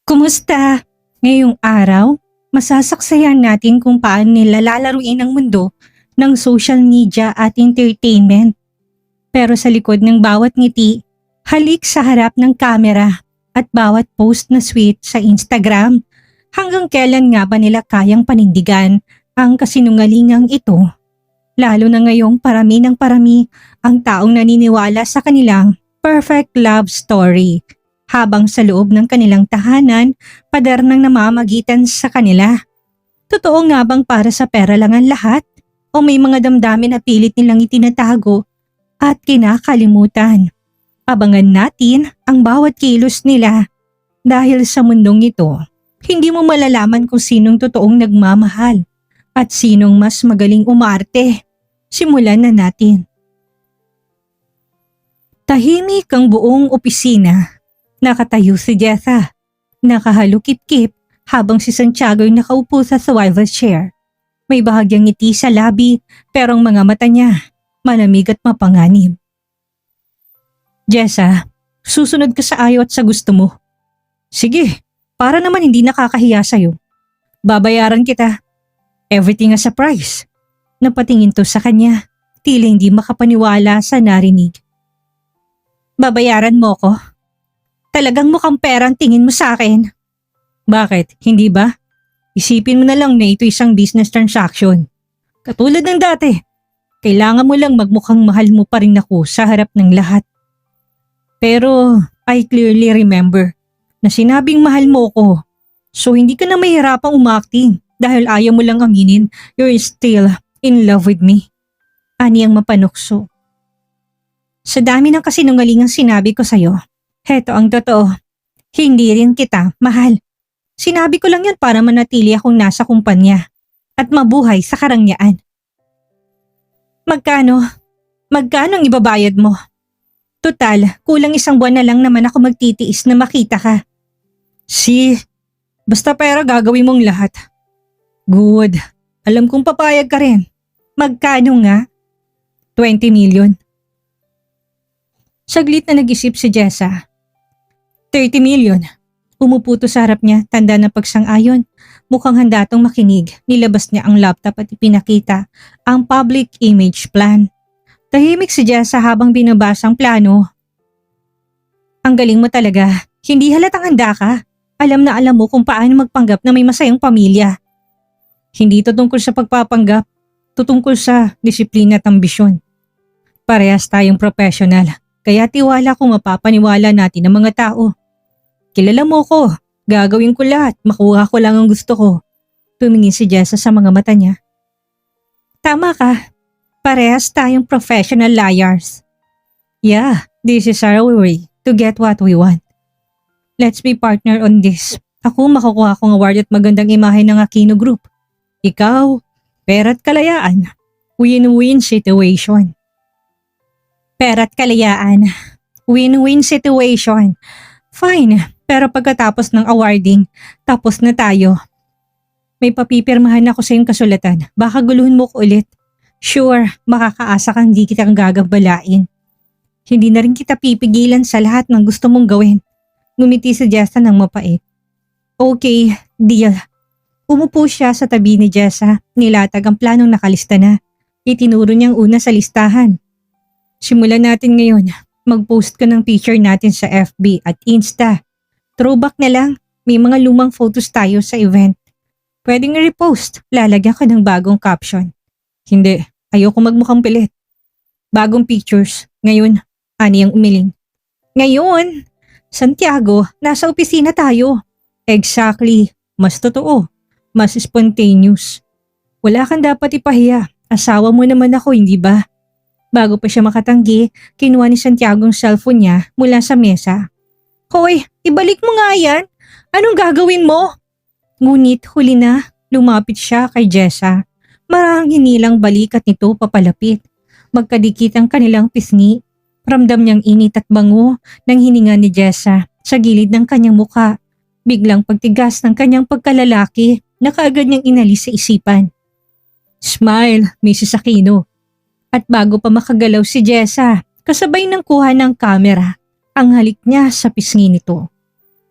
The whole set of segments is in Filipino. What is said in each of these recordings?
Kumusta? Ngayong araw, masasaksayan natin kung paano nila lalaruin ang mundo ng social media at entertainment. Pero sa likod ng bawat ngiti, halik sa harap ng kamera at bawat post na sweet sa Instagram, hanggang kailan nga ba nila kayang panindigan ang kasinungalingang ito? Lalo na ngayong parami ng parami ang taong naniniwala sa kanilang perfect love story habang sa loob ng kanilang tahanan, pader nang namamagitan sa kanila. Totoo nga bang para sa pera lang ang lahat? O may mga damdamin na pilit nilang itinatago at kinakalimutan? Abangan natin ang bawat kilos nila dahil sa mundong ito, hindi mo malalaman kung sinong totoong nagmamahal at sinong mas magaling umarte. Simulan na natin. Tahimik ang buong opisina. Nakatayo si Jessa. Nakahalukip-kip habang si Santiago ay nakaupo sa survival chair. May bahagyang ngiti sa labi pero ang mga mata niya malamig at mapanganib. Jessa, susunod ka sa ayaw at sa gusto mo. Sige, para naman hindi nakakahiya sa'yo. Babayaran kita. Everything as a price. Napatingin to sa kanya, tila hindi makapaniwala sa narinig. Babayaran mo ko? Talagang mukhang pera ang tingin mo sa akin. Bakit? Hindi ba? Isipin mo na lang na ito isang business transaction. Katulad ng dati. Kailangan mo lang magmukhang mahal mo pa rin ako sa harap ng lahat. Pero I clearly remember na sinabing mahal mo ko. So hindi ka na mahirapang umakting dahil ayaw mo lang aminin you're still in love with me. Ani ang mapanukso. Sa dami ng kasinungalingang sinabi ko sa'yo, heto ang totoo. Hindi rin kita mahal. Sinabi ko lang yan para manatili akong nasa kumpanya at mabuhay sa karangyaan. Magkano? Magkano ang ibabayad mo? Total, kulang isang buwan na lang naman ako magtitiis na makita ka. Basta pera gagawin mong lahat. Good. Alam kong papayag ka rin. Magkano nga? 20 million. Saglit na nag-isip si Jessa. 30 million. Umupo to sa harap niya, tanda ng pagsang-ayon. Mukhang handa tong makinig. Nilabas niya ang laptop at ipinakita ang public image plan. Tahimik si Jessa habang binabasa ang plano. Ang galing mo talaga. Hindi halatang handa ka. Alam na alam mo kung paano magpanggap na may masayang pamilya. Hindi to tungkol sa pagpapanggap. Tutungkol sa disiplina at ambisyon. Parehas tayong professional. Kaya tiwala kung mapapaniwala natin ang mga tao. Kilala mo ko. Gagawin ko lahat. Makuha ko lang ang gusto ko. Tumingin si Jessa sa mga mata niya. Tama ka. Parehas tayong professional liars. Yeah, this is our way to get what we want. Let's be partner on this. Ako makukuha kong award at magandang imahe ng Aquino Group. Ikaw, pera at kalayaan. Win-win situation. Pera at kalayaan. Win-win situation. Fine, pero pagkatapos ng awarding, tapos na tayo. May papipirmahan ako sa iyong kasulatan. Baka guluhin mo ko ulit. Sure, makakaasa kang di kitang gagambalain. Hindi na rin kita pipigilan sa lahat ng gusto mong gawin. Ngumiti si Jessa ng mapait. Okay, deal. Umupo siya sa tabi ni Jessa. Nilatag ang planong nakalista na. Itinuro niyang una sa listahan. Simulan natin ngayon. Mag-post ka ng picture natin sa FB at Insta. Throwback na lang. May mga lumang photos tayo sa event. Pwedeng repost. Lalagyan ka ng bagong caption. Hindi. Ayoko magmukhang pilit. Bagong pictures. Ngayon, ani ang umiling. Ngayon? Santiago, nasa opisina tayo. Exactly. Mas totoo. Mas spontaneous. Wala kang dapat ipahiya. Asawa mo naman ako, hindi ba? Bago pa siya makatanggi, kinuha ni Santiago ang cellphone niya mula sa mesa. Hoy, ibalik mo nga yan. Anong gagawin mo? Ngunit huli na, lumapit siya kay Jessa. Marahang hinilang balikat nito papalapit. Magkadikit ang kanilang pisngi. Ramdam niyang init at bango ng hininga ni Jessa sa gilid ng kanyang muka. Biglang pagtigas ng kanyang pagkalalaki na kaagad niyang inalis sa isipan. Smile, Mrs. Aquino. At bago pa makagalaw si Jessa, kasabay ng kuha ng kamera, ang halik niya sa pisngi nito.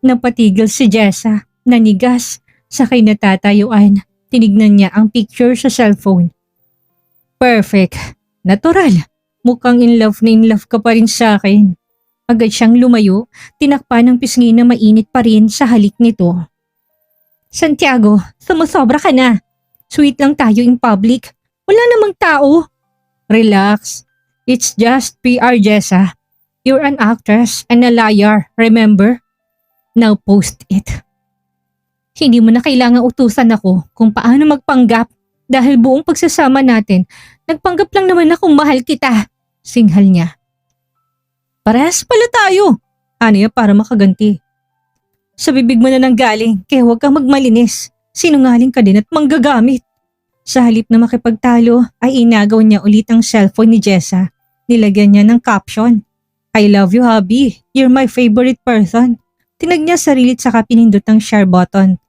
Napatigil si Jessa, nanigas, sakay natatayuan. Tinignan niya ang picture sa cellphone. Perfect. Natural. Mukhang in love ka pa rin sa akin. Agad siyang lumayo, tinakpan ng pisngi na mainit pa rin sa halik nito. Santiago, sumusobra ka na. Sweet lang tayo in public. Wala namang tao. Relax. It's just PR, Jessa. You're an actress and a liar, remember? Now post it. Hindi mo na kailangang utusan ako kung paano magpanggap dahil buong pagsasama natin, nagpanggap lang naman akong mahal kita. Singhal niya. Parehas pala tayo. Ano yan para makaganti? Sa bibig mo na nang galing, kaya huwag kang magmalinis. Sinungaling ka din at manggagamit. Sa halip na makipagtalo, ay inagaw niya ulit ang cellphone ni Jessa. Nilagyan niya ng caption. I love you, hubby. You're my favorite person. Tinag niya sarili at saka pinindot ang share button.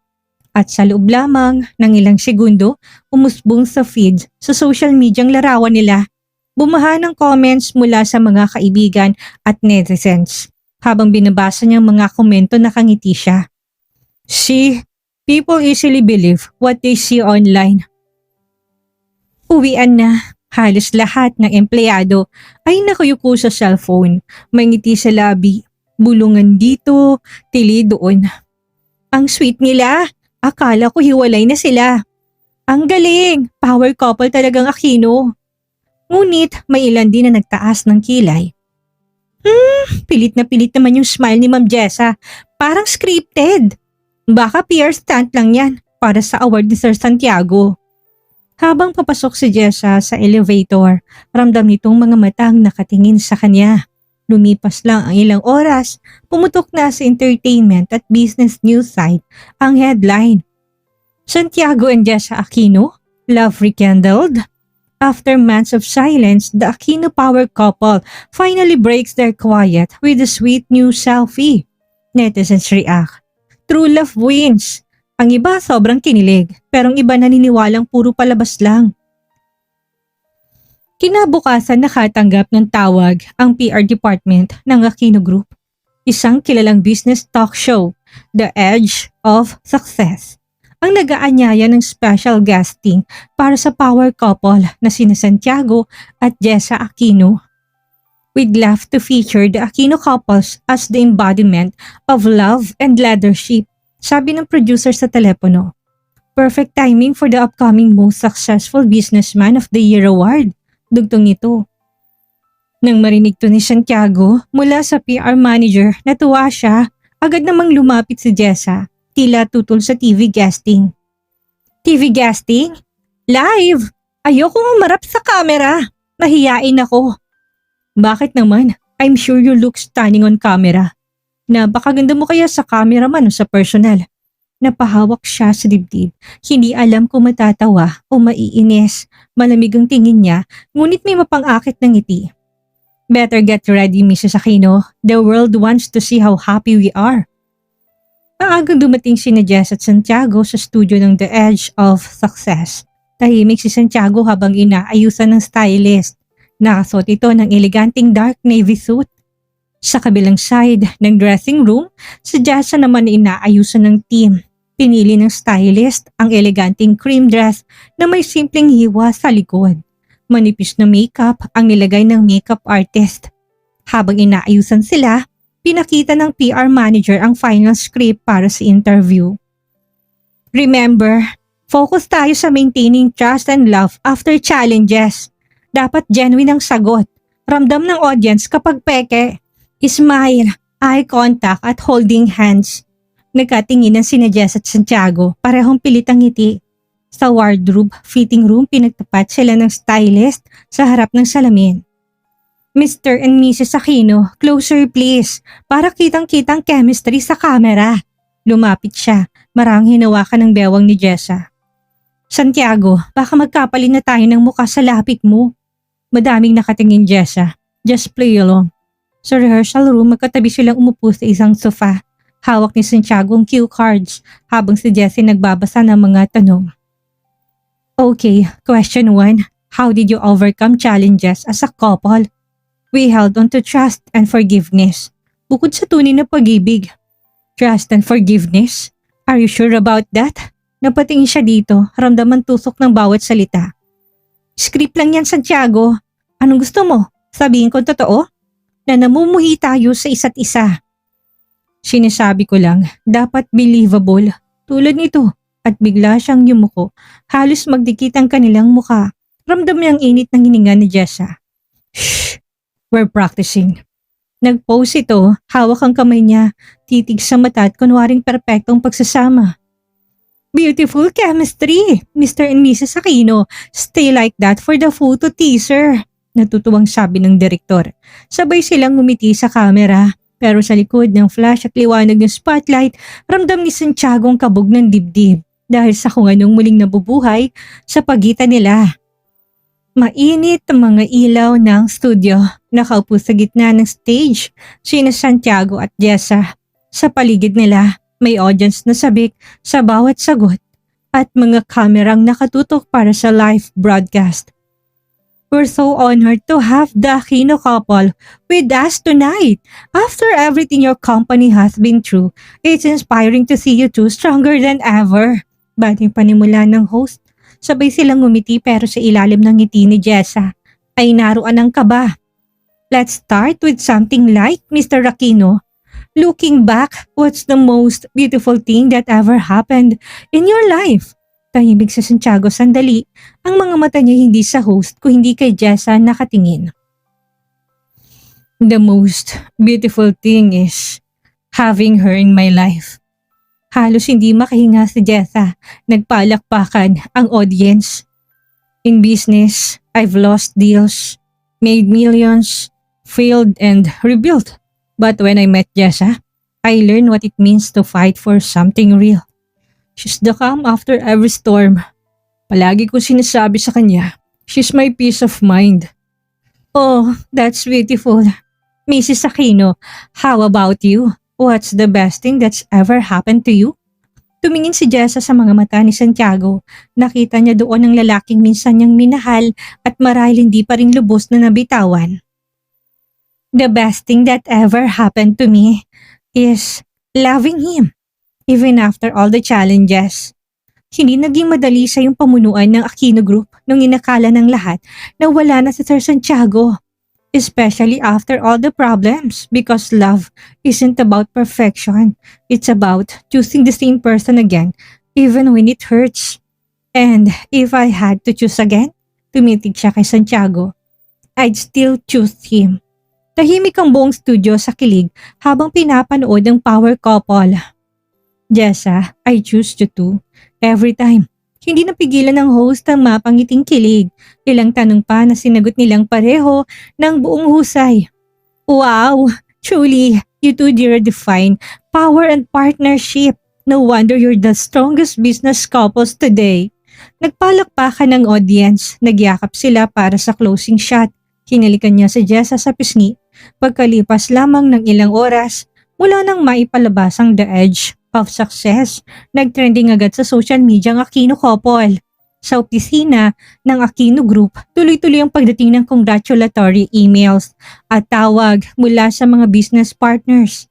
At sa loob lamang ng ilang segundo, umusbong sa feed sa social media ang larawan nila. Bumaha ng comments mula sa mga kaibigan at netizens. Habang binabasa niyang mga komento nakangiti siya. See, people easily believe what they see online. Uwian na. Halos lahat ng empleyado ay nakayuko sa cellphone. May ngiti sa labi, bulungan dito, tili doon. Ang sweet nila. Akala ko hiwalay na sila. Ang galing, power couple talagang Aquino. Ngunit may ilan din na nagtaas ng kilay. Pilit na pilit naman yung smile ni Ma'am Jessa. Parang scripted. Baka PR stunt lang yan para sa award ni Sir Santiago. Habang papasok si Jessa sa elevator, ramdam nitong mga matang nakatingin sa kanya. Lumipas lang ang ilang oras, pumutok na sa entertainment at business news site ang headline. Santiago and Jessa Aquino, love rekindled? After months of silence, the Aquino power couple finally breaks their quiet with a sweet new selfie. Netizens react. True love wins. Ang iba sobrang kinilig, pero ang iba naniniwalang puro palabas lang. Kinabukasan nakatanggap ng tawag ang PR department ng Aquino Group, isang kilalang business talk show, The Edge of Success. Ang nag-aanyaya ng special guesting para sa power couple na sina Santiago at Jessa Aquino. We'd love to feature the Aquino couples as the embodiment of love and leadership, sabi ng producer sa telepono. Perfect timing for the upcoming Most Successful Businessman of the Year award. Dugtong nito. Nang marinig to ni Santiago mula sa PR manager, natuwa siya. Agad namang lumapit si Jessa, tila tutol sa TV guesting. TV guesting? Live! Ayoko umarap sa camera. Mahiyain ako. Bakit naman? I'm sure you look stunning on camera. Napakaganda mo kaya sa camera man o sa personal. Napahawak siya sa dibdib. Hindi alam kung matatawa o maiinis. Malamig ang tingin niya, ngunit may mapang-akit ng ngiti. Better get ready, Mrs. Aquino. The world wants to see how happy we are. Maagang dumating sina Jess at Santiago sa studio ng The Edge of Success. Tahimik si Santiago habang inaayusan ng stylist. Nakasuot ito ng eleganting dark navy suit. Sa kabilang side ng dressing room, si Jessa naman inaayusan ng team. Pinili ng stylist ang eleganting cream dress na may simpleng hiwa sa likod. Manipis na makeup ang nilagay ng makeup artist. Habang inaayusan sila, pinakita ng PR manager ang final script para sa interview. Remember, focus tayo sa maintaining trust and love after challenges. Dapat genuine ang sagot. Ramdam ng audience kapag peke. Smile, eye contact at holding hands. Nagkatinginan sina Jess at Santiago, parehong pilit ang ngiti. Sa wardrobe fitting room, pinagtapat sila ng stylist sa harap ng salamin. Mr. and Mrs. Aquino, closer please, para kitang-kitang chemistry sa camera. Lumapit siya, marang hinawakan ng bewang ni Jessa. Santiago, baka magkapalit na tayo ng mukha sa lapit mo. Madaming nakatingin Jessa, just play along. Sa rehearsal room, magkatabi silang umupo sa isang sofa. Hawak ni Santiago ang cue cards habang si Jessie nagbabasa ng mga tanong. Okay, question 1. How did you overcome challenges as a couple? We held on to trust and forgiveness. Bukod sa tunay na pag-ibig. Trust and forgiveness? Are you sure about that? Napatingin siya dito, ramdaman tusok ng bawat salita. Script lang yan, Santiago. Anong gusto mo? Sabihin ko totoo? Na namumuhi tayo sa isa't isa. Sinasabi ko lang, dapat believable. Tulad nito. At bigla siyang yumuko. Halos magdikit ang kanilang muka. Ramdam niya ang init ng hininga ni Jessa. Shh! We're practicing. Nag-pose ito, hawak ang kamay niya, titig sa mata at kunwaring perpektong pagsasama. Beautiful chemistry, Mr. and Mrs. Aquino. Stay like that for the photo teaser. Natutuwang sabi ng direktor. Sabay silang ngumiti sa kamera. Pero sa likod ng flash at liwanag ng spotlight, ramdam ni Santiago ang kabog ng dibdib dahil sa kung anong muling nabubuhay sa pagitan nila. Mainit ang mga ilaw ng studio. Nakaupo sa gitna ng stage, sina Santiago at Jessa. Sa paligid nila, may audience na sabik sa bawat sagot at mga kamerang nakatutok para sa live broadcast. We're so honored to have the Aquino couple with us tonight. After everything your company has been through, it's inspiring to see you two stronger than ever. Bating panimula ng host, sabay silang ngumiti pero sa ilalim ng ngiti ni Jessa ay naroon ang kaba. Let's start with something light, Mr. Aquino. Looking back, what's the most beautiful thing that ever happened in your life? Tahimik sa Santiago sandali, ang mga mata niya hindi sa host kung hindi kay Jessa nakatingin. The most beautiful thing is having her in my life. Halos hindi makahinga si Jessa, nagpalakpakan ang audience. In business, I've lost deals, made millions, failed and rebuilt. But when I met Jessa, I learned what it means to fight for something real. She's the calm after every storm. Palagi ko sinasabi sa kanya, she's my peace of mind. Oh, that's beautiful. Mrs. Aquino, how about you? What's the best thing that's ever happened to you? Tumingin si Jessa sa mga mata ni Santiago. Nakita niya doon ang lalaking minsan niyang minahal at marahil hindi pa rin lubos na nabitawan. The best thing that ever happened to me is loving him, even after all the challenges. Hindi naging madali sa yung pamunuan ng Aquino Group nung inakala ng lahat na wala na si Sir Santiago. Especially after all the problems, because love isn't about perfection. It's about choosing the same person again, even when it hurts. And if I had to choose again, tumitig siya kay Santiago, I'd still choose him. Tahimik ang buong studio sa kilig habang pinapanood ang power couple. Jessa, I choose you too. Every time. Hindi napigilan ng host ang mapangiting kilig. Ilang tanong pa na sinagot nilang pareho ng buong husay. Wow! Truly, you two redefine power and partnership. No wonder you're the strongest business couples today. Nagpalakpakan ng audience. Nagyakap sila para sa closing shot. Kinalikan niya si Jessa sa pisngi. Pagkalipas lamang ng ilang oras, mula nang maipalabas ang The Edge of Success, nagtrending agad sa social media ang Aquino couple. Sa opisina ng Aquino Group, tuloy-tuloy ang pagdating ng congratulatory emails at tawag mula sa mga business partners.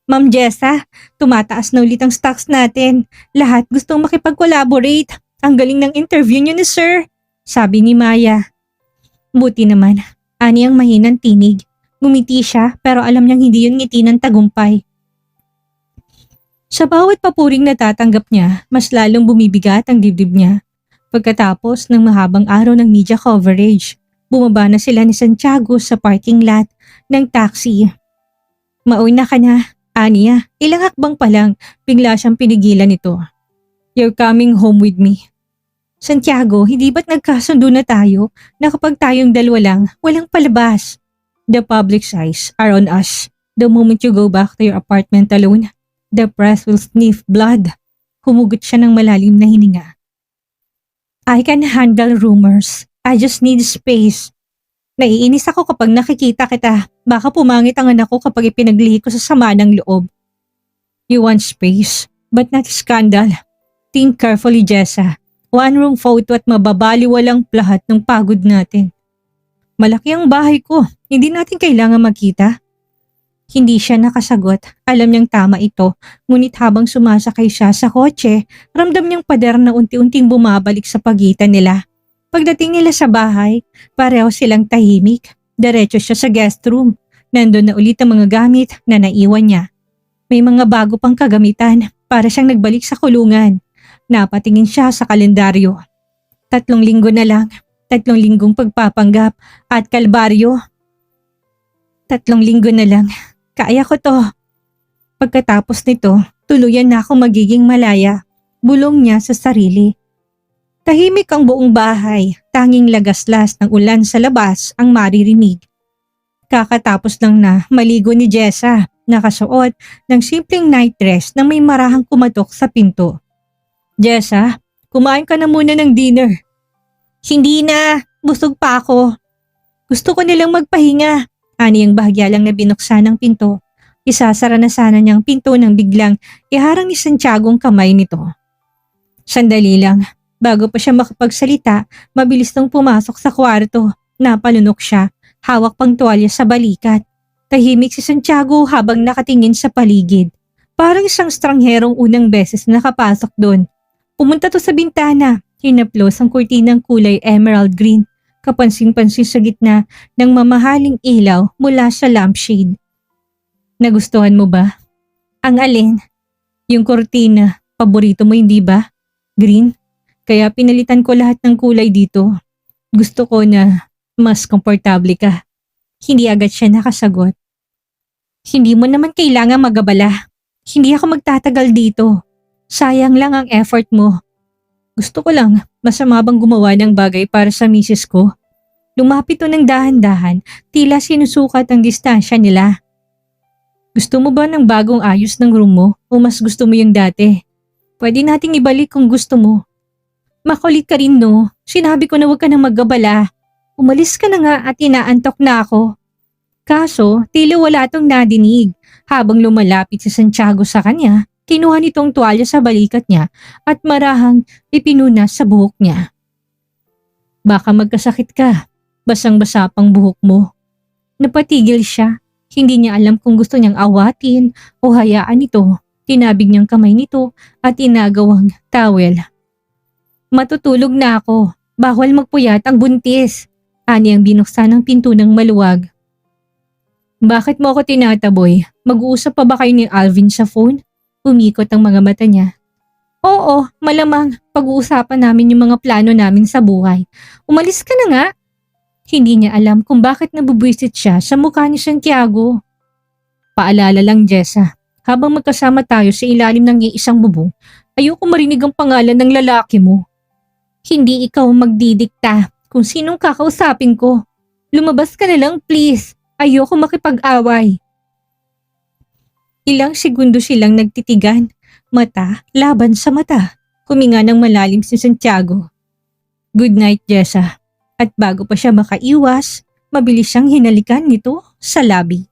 Ma'am Jessa, tumataas na ulit ang stocks natin. Lahat gustong makipag-collaborate. Ang galing ng interview niyo ni Sir, sabi ni Maya. Buti naman, ani ang mahinang tinig. Ngumiti siya pero alam niyang hindi yun ngiti ng tagumpay. Sa bawat papuring natatanggap niya, mas lalong bumibigat ang dibdib niya. Pagkatapos ng mahabang araw ng media coverage, bumaba na sila ni Santiago sa parking lot ng taxi. Mauna ka na, aniya. Ilang hakbang pa lang, bigla siyang pinigilan nito. You're coming home with me. Santiago, hindi ba't nagkasundo na tayo na kapag tayong dalawa lang, walang palabas? The public's eyes are on us. The moment you go back to your apartment alone, the press will sniff blood. Humugot siya ng malalim na hininga. I can handle rumors. I just need space. Naiinis ako kapag nakikita kita. Baka pumangit ang anak ko kapag ipinaglihi ko sa sama ng loob. You want space, but not scandal. Think carefully, Jessa. One room photo at mababaliwalang lahat ng pagod natin. Malaki ang bahay ko. Hindi natin kailangan magkita. Hindi siya nakasagot. Alam niyang tama ito. Ngunit habang sumasakay siya sa kotse, ramdam niyang pader na unti-unting bumabalik sa pagitan nila. Pagdating nila sa bahay, pareho silang tahimik. Diretso siya sa guest room. Nandun na ulit ang mga gamit na naiwan niya. May mga bago pang kagamitan para siyang nagbalik sa kulungan. Napatingin siya sa kalendaryo. 3 linggo na lang. 3 linggong pagpapanggap at kalbaryo. 3 linggo na lang. Kaya ko to. Pagkatapos nito, tuluyan na ako magiging malaya. Bulong niya sa sarili. Tahimik ang buong bahay. Tanging lagaslas ng ulan sa labas ang maririnig. Kakatapos lang na maligo ni Jessa. Nakasuot ng simpleng night dress na may marahang kumatok sa pinto. Jessa, kumain ka na muna ng dinner. Hindi na. Busog pa ako. Gusto ko nilang magpahinga. Ani ang bahagya lang na binuksan ng pinto. Isasara na sana niyang pinto nang biglang iharang ni Santiago ang kamay nito. Sandali lang. Bago pa siya makapagsalita, mabilis nang pumasok sa kwarto. Napalunok siya, hawak pang tuwalya sa balikat. Tahimik si Santiago habang nakatingin sa paligid. Parang isang strangherong unang beses nakapasok doon. Pumunta to sa bintana. Hinaplos ang kurtinang kulay emerald green. Kapansin-pansin sa gitna ng mamahaling ilaw mula sa lampshade. Nagustuhan mo ba? Ang alin? Yung kurtina, paborito mo hindi ba? Green? Kaya pinalitan ko lahat ng kulay dito. Gusto ko na mas komportable ka. Hindi agad siya nakasagot. Hindi mo naman kailangan magabala. Hindi ako magtatagal dito. Sayang lang ang effort mo. Gusto ko lang, masama bang gumawa ng bagay para sa misis ko? Lumapit to ng dahan-dahan, tila sinusukat ang distansya nila. Gusto mo ba ng bagong ayos ng room mo o mas gusto mo yung dati? Pwede nating ibalik kung gusto mo. Makulit ka rin no, sinabi ko na huwag ka nang magabala. Umalis ka na nga at inaantok na ako. Kaso, tila wala tong nadinig. Habang lumalapit si Santiago sa kanya, kinuha nitong tuwalya sa balikat niya at marahang ipinunas sa buhok niya. Baka magkasakit ka. Basang-basa pang buhok mo. Napatigil siya. Hindi niya alam kung gusto niyang awatin o hayaan ito. Tinabig niyang kamay nito at inagawang towel. Matutulog na ako. Bawal magpuyat ang buntis. Ani ang binuksan ng pinto ng maluwag. Bakit mo ako tinataboy? Mag-uusap pa ba kayo ni Alvin sa phone? Umikot ang mga mata niya. Oo, malamang. Pag-uusapan namin yung mga plano namin sa buhay. Umalis ka na nga. Hindi niya alam kung bakit nabubwisit siya sa mukha ni Santiago. Paalala lang, Jessa. Habang magkasama tayo sa ilalim ng iisang bubong, ayoko marinig ang pangalan ng lalaki mo. Hindi ikaw magdidikta kung sinong kakausapin ko. Lumabas ka na lang, please. Ayoko makipag-away. Ilang segundo silang nagtitigan. Mata laban sa mata. Huminga ng malalim si Santiago. Good night, Jessa. At bago pa siya makaiwas, mabilis siyang hinalikan nito sa labi.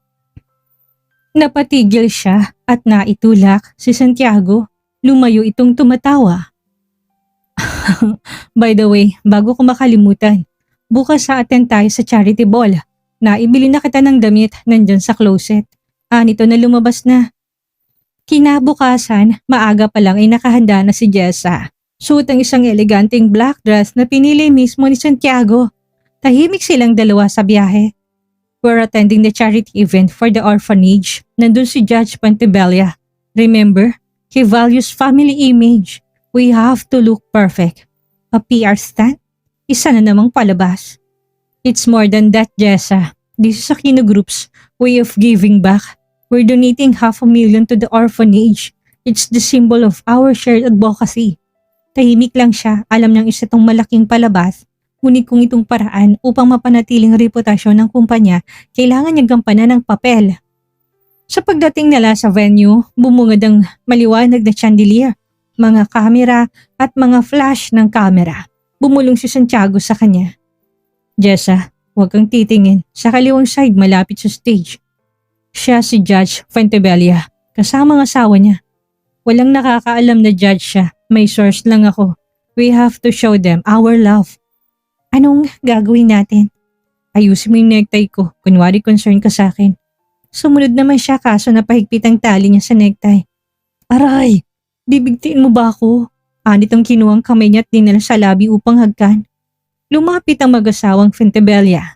Napatigil siya at naitulak si Santiago. Lumayo itong tumatawa. By the way, bago ko makalimutan, bukas sa-attend tayo sa charity ball. Naibili na kita ng damit nandyan sa closet. Nito na lumabas na. Kinabukasan, maaga pa lang ay nakahanda na si Jessa. Suot ang isang eleganteng black dress na pinili mismo ni Santiago. Tahimik silang dalawa sa biyahe. We're attending the charity event for the orphanage. Nandun si Judge Pantebella. Remember, he values family image. We have to look perfect. A PR stunt? Isa na namang palabas. It's more than that, Jessa. This is Aquino Group's way of giving back. We're donating 500,000 to the orphanage. It's the symbol of our shared advocacy. Tahimik lang siya, alam niyang isa tong malaking palabas. Ngunit kung itong paraan upang mapanatiling reputasyon ng kumpanya, kailangan niyang gampanan ng papel. Sa pagdating nila sa venue, bumungad ang maliwanag na chandelier, mga kamera at mga flash ng kamera. Bumulong si Santiago sa kanya. Jessa, huwag kang titingin. Sa kaliwang side malapit sa stage. Siya si Judge Pantebella, kasama ang asawa niya. Walang nakakaalam na judge siya. May source lang ako. We have to show them our love. Anong gagawin natin? Ayusin mo yung necktie ko. Kunwari concern ka sa akin. Sumunod naman siya kaso napahigpit ang tali niya sa necktie. Aray! Bibigtiin mo ba ako? Anit ang kinuwang kamay niya at dinala sa labi upang hagkan. Lumapit ang mag-asawang Fontebella.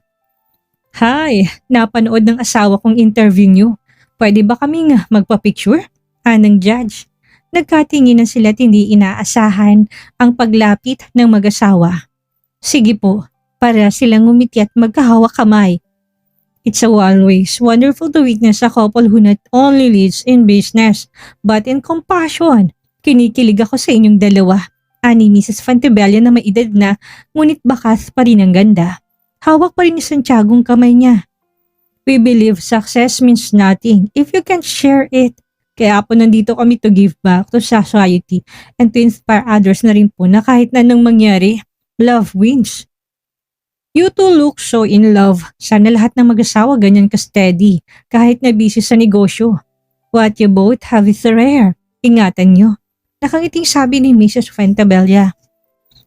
Hi! Napanood ng asawa kong interview niyo. Pwede ba kaming magpa-picture? Anang judge. Nagkatinginan sila at hindi inaasahan ang paglapit ng mag-asawa. Sige po, para silang ngumiti at magkahawak kamay. It's always wonderful to witness a couple who not only leads in business but in compassion. Kinikilig ako sa inyong dalawa. Ani Mrs. Fontebella na may edad na ngunit bakas pa rin ang ganda. Hawak pa rin ni Santiago ang kamay niya. We believe success means nothing if you can't share it. Kaya po nandito kami to give back to society and to inspire others na rin po na kahit na anong mangyari, love wins. You two look so in love. Sana lahat ng mag-asawa ganyan ka-steady kahit na busy sa negosyo. What you both have is rare. Ingatan nyo. Nakangiting sabi ni Mrs. Fontebella.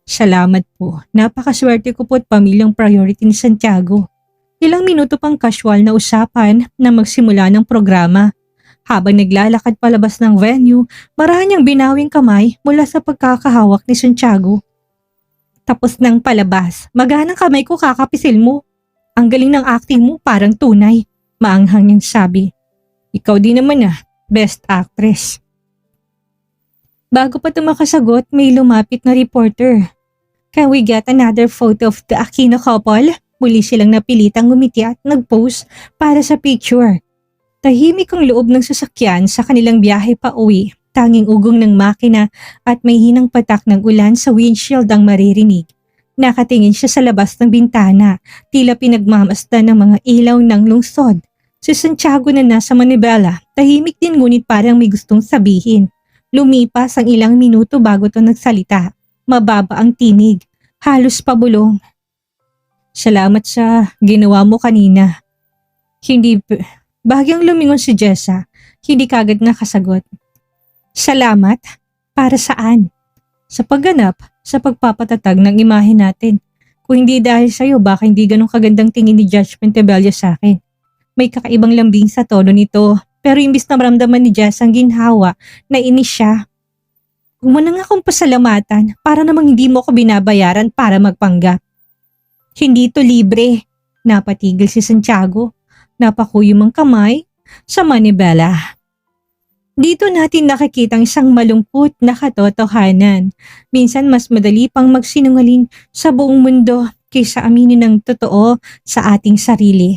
Salamat po. Napakaswerte ko po at pamilyang priority ni Santiago. Ilang minuto pang casual na usapan na magsimula ng programa. Habang naglalakad palabas ng venue, marahang niyang binawing kamay mula sa pagkakahawak ni Santiago. Tapos ng palabas, maganang kamay ko kakapisil mo. Ang galing ng acting mo, parang tunay. Maanghang niyang sabi. Ikaw din naman best actress. Bago pa makasagot, may lumapit na reporter. Can we get another photo of the Aquino couple? Muli silang napilitang ngumiti at nag-pose para sa picture. Tahimik ang loob ng sasakyan sa kanilang biyahe pa uwi. Tanging ugong ng makina at may hinang patak ng ulan sa windshield ang maririnig. Nakatingin siya sa labas ng bintana, tila pinagmamasdan ng mga ilaw ng lungsod. Si Santiago na nasa Manibela, tahimik din ngunit parang may gustong sabihin. Lumipas ang ilang minuto bago ito nagsalita. Mababa ang tinig, halos pabulong. Salamat sa ginawa mo kanina. Bahagyang lumingon si Jessa, hindi kagad nakasagot. Salamat? Para saan? Sa pagganap, sa pagpapatatag ng imahe natin. Kung hindi dahil sa'yo, baka hindi ganun kagandang tingin ni Judge Fontebella sa akin. May kakaibang lambing sa tono nito, pero imbis na maramdaman ni Jess ang ginhawa, nainis siya. Huwag mo na nga akong pasalamatan para namang hindi mo ako binabayaran para magpanggap. Hindi to libre. Napatigil si Santiago. Napakuyom ang kamay sa Manibela. Dito natin nakikita ang isang malungkot na katotohanan. Minsan mas madali pang magsinungaling sa buong mundo kaysa aminin ng totoo sa ating sarili.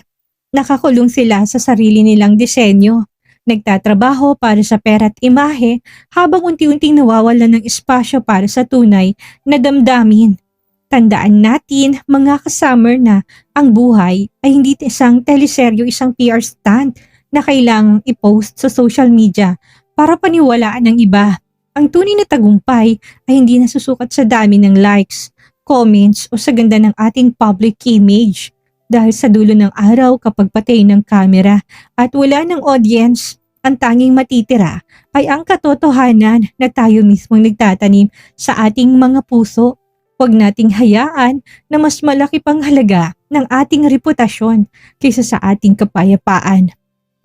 Nakakulong sila sa sarili nilang disenyo. Nagtatrabaho para sa pera at imahe habang unti-unting nawawalan ng espasyo para sa tunay na damdamin. Tandaan natin mga kasummer na ang buhay ay hindi isang teleseryo, isang PR stunt na kailangang i-post sa social media para paniwalaan ng iba. Ang tunay na tagumpay ay hindi nasusukat sa dami ng likes, comments o sa ganda ng ating public image. Dahil sa dulo ng araw kapag patay ng kamera at wala ng audience, ang tanging matitira ay ang katotohanan na tayo mismong nagtatanim sa ating mga puso. Huwag nating hayaan na mas malaki pang halaga ng ating reputasyon kaysa sa ating kapayapaan.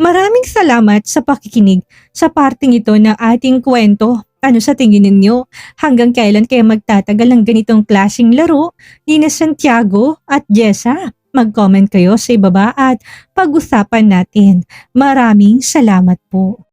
Maraming salamat sa pakikinig sa parting ito ng ating kwento. Ano sa tingin ninyo? Hanggang kailan kaya magtatagal ang ganitong klaseng laro ni Santiago at Jessa? Mag-comment kayo sa ibaba at pag-usapan natin. Maraming salamat po.